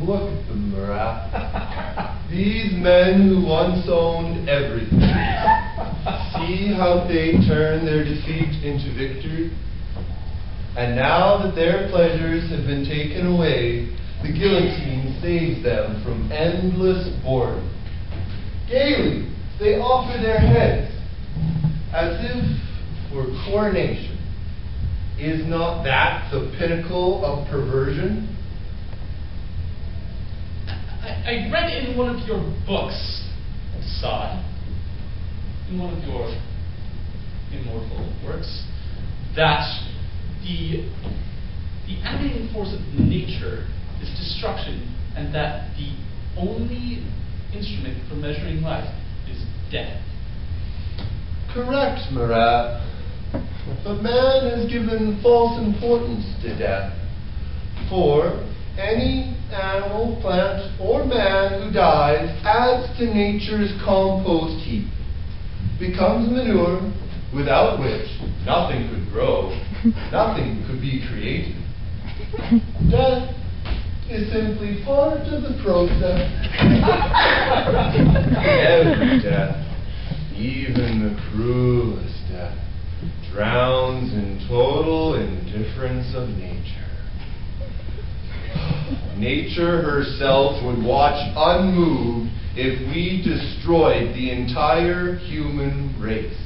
Look at them, Marat. These men who once owned everything. See how they turn their defeat into victory? And now that their pleasures have been taken away, the guillotine saves them from endless boredom. Gaily, they offer their heads, as if for coronation. Is not that the pinnacle of perversion? I read in one of your books, Sade, in one of your immortal works, that the animating force of nature is destruction, and that the only instrument for measuring life is death. Correct, Marat. But man has given false importance to death. For any animal, plant, or man who dies adds to nature's compost heap, becomes manure, without which nothing could grow, nothing could be created. Death is simply part of the process. Every death, even the cruelest death, drowns in total indifference of nature. Nature herself would watch unmoved if we destroyed the entire human race.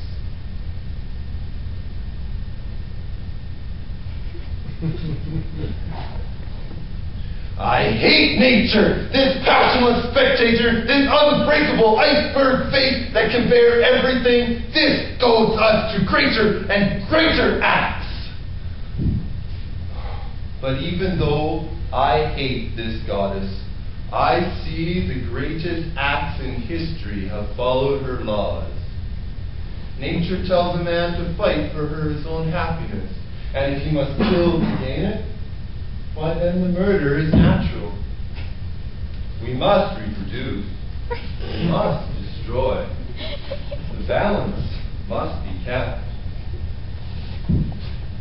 I hate nature, this passionless spectator, this unbreakable iceberg face that can bear everything. This goads us to greater and greater acts. But even though I hate this goddess, I see the greatest acts in history have followed her laws. Nature tells a man to fight for his own happiness, and if he must kill to gain it, why then the murder is natural. We must reproduce. We must destroy. The balance must be kept.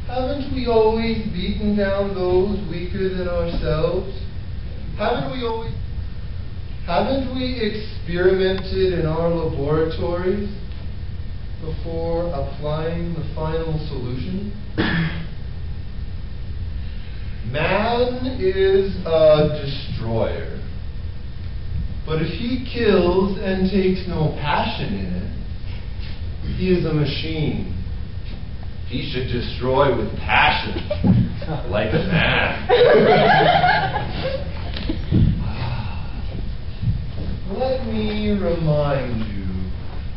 Haven't we always beaten down those weaker than ourselves? Haven't we experimented in our laboratories before applying the final solution? Man is a destroyer. But if he kills and takes no passion in it, he is a machine. He should destroy with passion, like a man. Let me remind you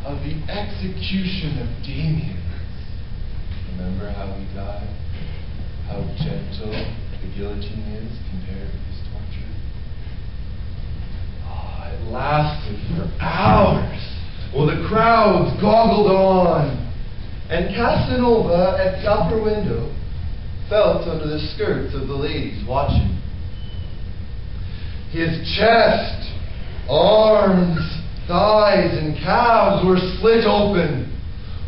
of the execution of Damien. Remember how he died? How gentle the guillotine is compared with his torture? Oh, it lasted for hours. Well, the crowds goggled on. And Casanova, at the upper window, felt under the skirts of the ladies watching. His chest, arms, thighs, and calves were split open.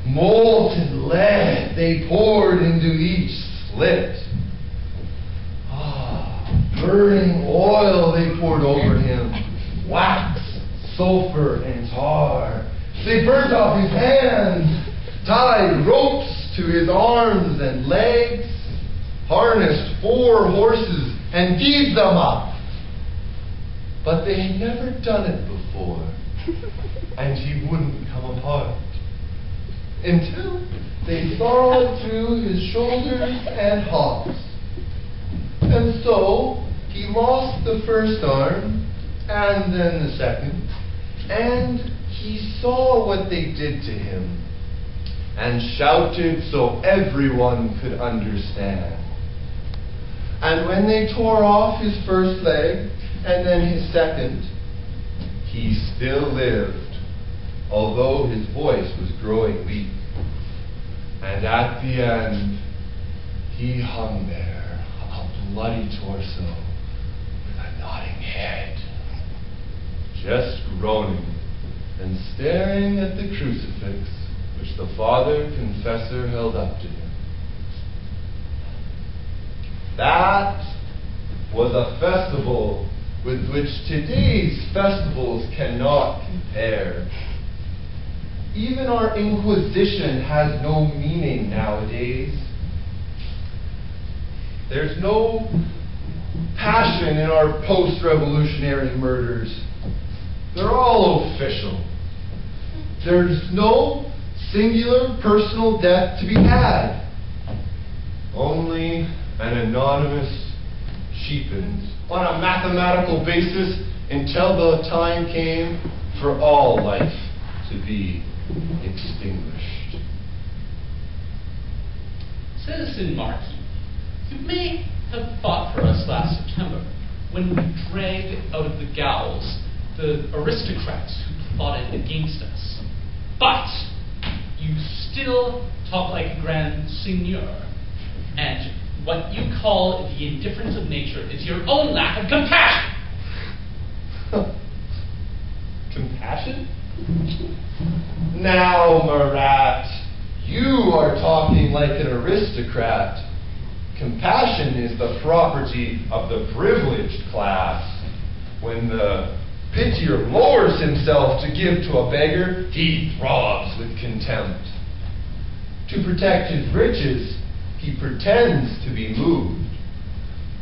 Molten lead they poured into each slit. Burning oil they poured over him. Wax, sulfur, and tar. They burnt off his hands. Tied ropes to his arms and legs, harnessed 4 horses, and gave them up. But they had never done it before, and he wouldn't come apart, until they sawed through his shoulders and hocks. And so he lost the first arm, and then the second, and he saw what they did to him, and shouted so everyone could understand. And when they tore off his first leg, and then his second, he still lived, although his voice was growing weak. And at the end, he hung there, a bloody torso, with a nodding head, just groaning and staring at the crucifix which the father confessor held up to him. That was a festival with which today's festivals cannot compare. Even our Inquisition has no meaning nowadays. There's no passion in our post-revolutionary murders. They're all official. There's no singular personal death to be had. Only an anonymous cheapened on a mathematical basis until the time came for all life to be extinguished. Citizen Marquis, you may have fought for us last September when we dragged out of the gallows the aristocrats who plotted against us. But you still talk like a grand seigneur, and what you call the indifference of nature is your own lack of compassion. Compassion? Now, Marat, you are talking like an aristocrat. Compassion is the property of the privileged class. When the pitier lowers himself to give to a beggar, he throbs with contempt. To protect his riches, he pretends to be moved.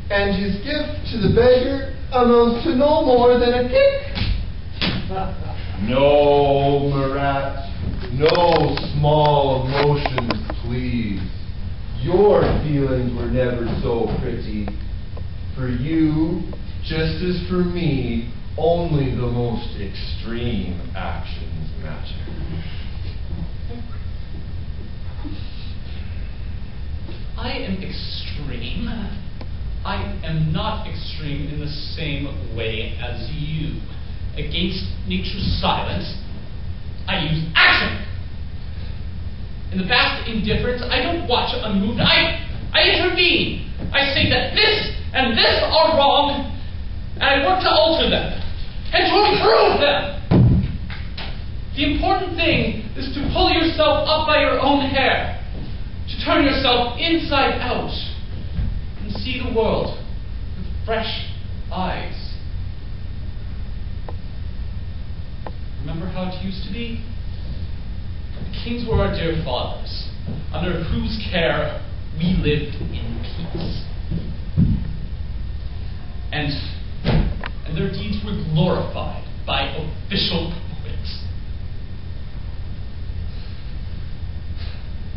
And his gift to the beggar amounts to no more than a kick. No, Marat, no small emotions, please. Your feelings were never so pretty. For you, just as for me, only the most extreme actions matter. I am extreme. I am not extreme in the same way as you. Against nature's silence, I use action. In the vast indifference, I don't watch unmoved. I intervene. I say that this and this are wrong, and I work to alter them and to improve them. The important thing is to pull yourself up by your own hair, to turn yourself inside out and see the world with fresh eyes. Remember how it used to be? The kings were our dear fathers, under whose care we lived in peace. And their deeds were glorified by official poets.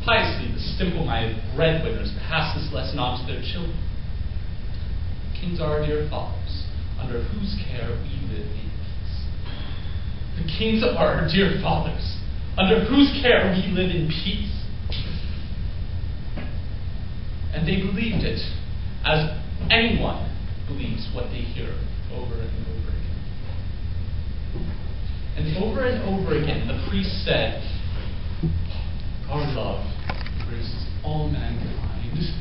Piously, the simple-minded breadwinners pass this lesson on to their children. Kings are our dear fathers, under whose care we live in peace. The kings are our dear fathers, under whose care we live in peace. And they believed it, as anyone believes what they hear over and over again. And over again, the priest said, "Our love embraces all mankind,